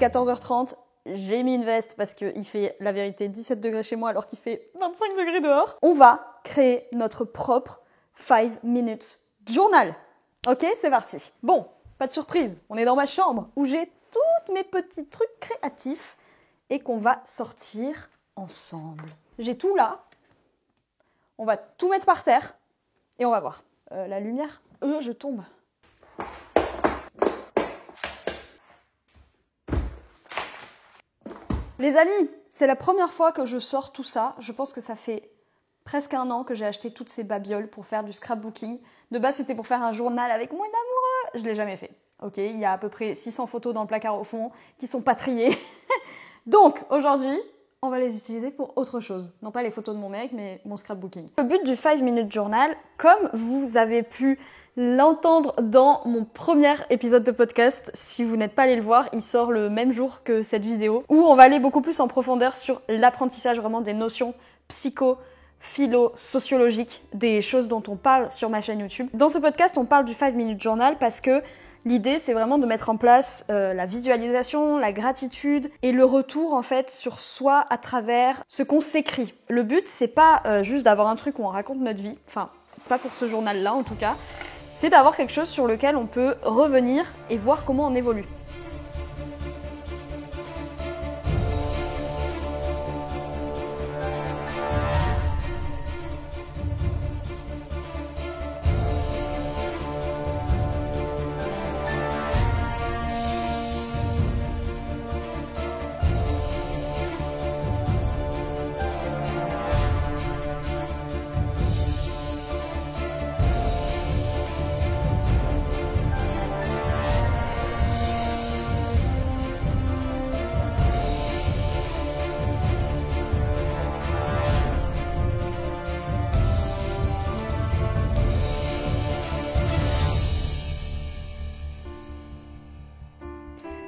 est 14h30, j'ai mis une veste parce qu'il fait, la vérité, 17 degrés chez moi alors qu'il fait 25 degrés dehors. On va créer notre propre 5 minutes journal. Ok, c'est parti. Bon, pas de surprise, on est dans ma chambre où j'ai tous mes petits trucs créatifs et qu'on va sortir ensemble. J'ai tout là. On va tout mettre par terre et on va voir. La lumière, je tombe. Les amis, c'est la première fois que je sors tout ça. Je pense que ça fait presque 1 an que j'ai acheté toutes ces babioles pour faire du scrapbooking. De base, c'était pour faire un journal avec mon amoureux. Je ne l'ai jamais fait. Ok, il y a à peu près 600 photos dans le placard au fond qui sont pas triées. Donc, aujourd'hui, on va les utiliser pour autre chose. Non pas les photos de mon mec, mais mon scrapbooking. Le but du 5 minutes journal, comme vous avez pu l'entendre dans mon premier épisode de podcast, si vous n'êtes pas allé le voir, il sort le même jour que cette vidéo, où on va aller beaucoup plus en profondeur sur l'apprentissage vraiment des notions philo-sociologiques, des choses dont on parle sur ma chaîne YouTube. Dans ce podcast, on parle du 5 minutes journal parce que l'idée, c'est vraiment de mettre en place la visualisation, la gratitude et le retour en fait sur soi à travers ce qu'on s'écrit. Le but, c'est pas juste d'avoir un truc où on raconte notre vie, enfin, pas pour ce journal-là en tout cas, c'est d'avoir quelque chose sur lequel on peut revenir et voir comment on évolue.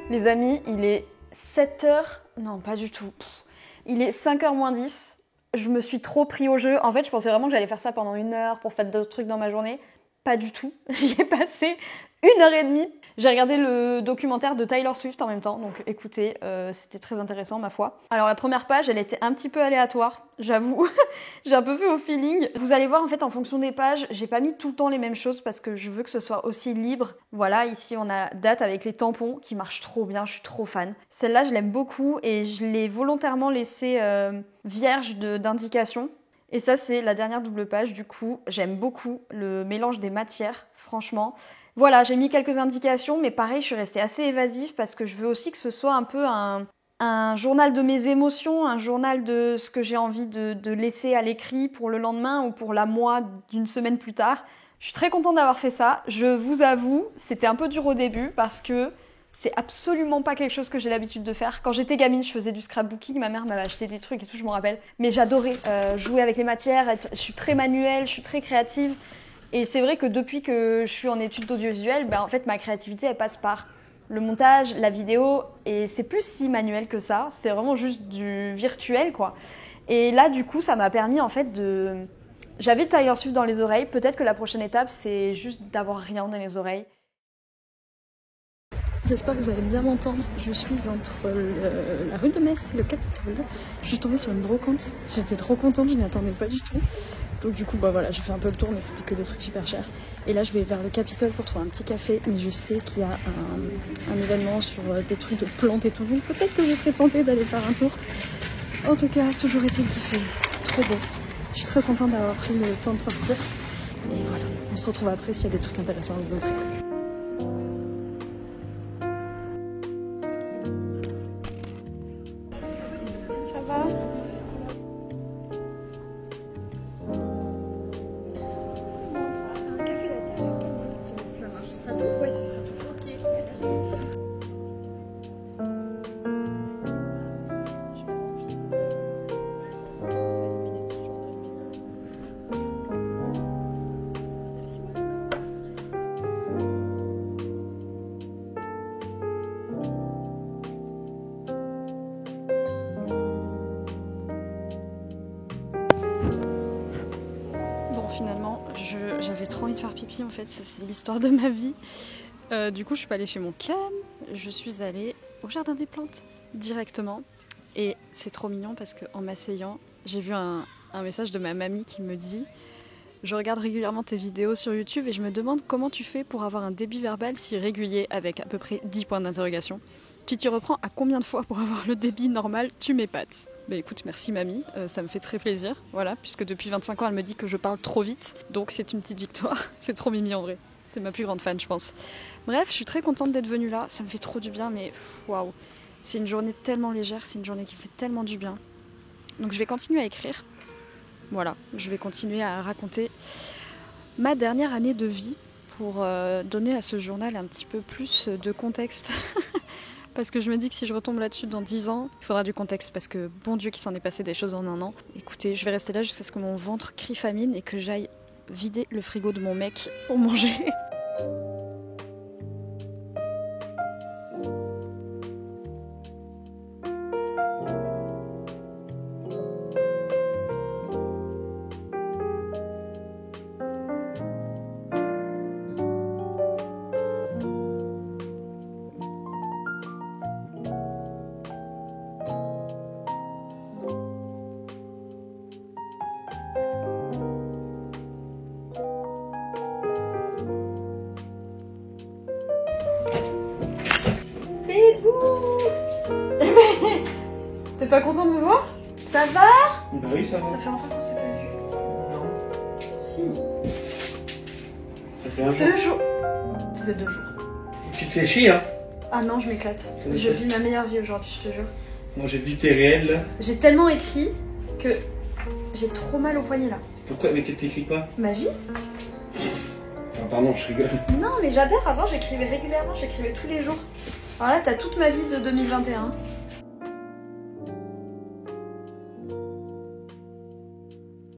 Les amis, il est 7h... Non, pas du tout. Il est 5h moins 10. Je me suis trop pris au jeu. En fait, je pensais vraiment que j'allais faire ça pendant 1 heure pour faire d'autres trucs dans ma journée. Pas du tout. J'y ai passé 1h30. J'ai regardé le documentaire de Taylor Swift en même temps, donc écoutez, c'était très intéressant ma foi. Alors la première page, elle était un petit peu aléatoire, j'avoue. J'ai un peu fait au feeling. Vous allez voir en fait en fonction des pages, j'ai pas mis tout le temps les mêmes choses parce que je veux que ce soit aussi libre. Voilà, ici on a date avec les tampons qui marchent trop bien, je suis trop fan. Celle-là, je l'aime beaucoup et je l'ai volontairement laissée vierge d'indications. Et ça, c'est la dernière double page, du coup, j'aime beaucoup le mélange des matières, franchement. Voilà, j'ai mis quelques indications, mais pareil, je suis restée assez évasive parce que je veux aussi que ce soit un peu un journal de mes émotions, un journal de ce que j'ai envie de laisser à l'écrit pour le lendemain ou pour la moi d'une semaine plus tard. Je suis très contente d'avoir fait ça. Je vous avoue, c'était un peu dur au début parce que c'est absolument pas quelque chose que j'ai l'habitude de faire. Quand j'étais gamine, je faisais du scrapbooking, ma mère m'avait acheté des trucs et tout, je me rappelle. Mais j'adorais jouer avec les matières, je suis très manuelle, je suis très créative. Et c'est vrai que depuis que je suis en études d'audiovisuel, en fait ma créativité elle passe par le montage, la vidéo, et c'est plus si manuel que ça, c'est vraiment juste du virtuel quoi. Et là du coup ça m'a permis en fait de... J'avais Taylor Swift dans les oreilles, peut-être que la prochaine étape c'est juste d'avoir rien dans les oreilles. J'espère que vous allez bien m'entendre. Je suis entre la rue de Metz et le Capitole. Je suis tombée sur une brocante. J'étais trop contente, je m'y attendais pas du tout. Donc du coup, voilà, j'ai fait un peu le tour, mais c'était que des trucs super chers. Et là, je vais vers le Capitole pour trouver un petit café. Mais je sais qu'il y a un événement sur des trucs de plantes et tout. Donc peut-être que je serais tentée d'aller faire un tour. En tout cas, toujours est-il qu'il fait trop beau. Je suis très contente d'avoir pris le temps de sortir. Et voilà, on se retrouve après s'il y a des trucs intéressants à vous montrer. Finalement, j'avais trop envie de faire pipi en fait, c'est l'histoire de ma vie. Du coup, je suis pas allée chez mon cam, je suis allée au jardin des plantes directement. Et c'est trop mignon parce qu'en m'asseyant, j'ai vu un message de ma mamie qui me dit « Je regarde régulièrement tes vidéos sur YouTube et je me demande comment tu fais pour avoir un débit verbal si régulier avec à peu près 10 points d'interrogation. Tu t'y reprends à combien de fois pour avoir le débit normal? Tu m'épates. » Bah écoute, merci mamie, ça me fait très plaisir, voilà, puisque depuis 25 ans elle me dit que je parle trop vite, donc c'est une petite victoire, c'est trop mimi en vrai, c'est ma plus grande fan je pense. Bref, je suis très contente d'être venue là, ça me fait trop du bien, mais waouh, c'est une journée tellement légère, c'est une journée qui fait tellement du bien. Donc je vais continuer à écrire, voilà, je vais continuer à raconter ma dernière année de vie pour donner à ce journal un petit peu plus de contexte. Parce que je me dis que si je retombe là-dessus dans 10 ans, il faudra du contexte parce que bon Dieu qu'il s'en est passé des choses en un an. Écoutez, je vais rester là jusqu'à ce que mon ventre crie famine et que j'aille vider le frigo de mon mec pour manger. T'es pas content de me voir? Ça va? Bah oui, ça va. Ça fait longtemps qu'on s'est pas vu. Non. Si. Ça fait un jour. 2 jours. Ça fait 2 jours. Tu te fais chier, hein? Ah non, je m'éclate. Ça Je m'éclate. vis ma meilleure vie aujourd'hui, je te jure. Moi, j'ai vu tes réels, là. J'ai tellement écrit que j'ai trop mal au poignet là. Pourquoi? Mais t'écris pas? Ma vie? Enfin, pardon, je rigole. Non, mais j'adore. Avant, j'écrivais régulièrement, j'écrivais tous les jours. Alors là, t'as toute ma vie de 2021.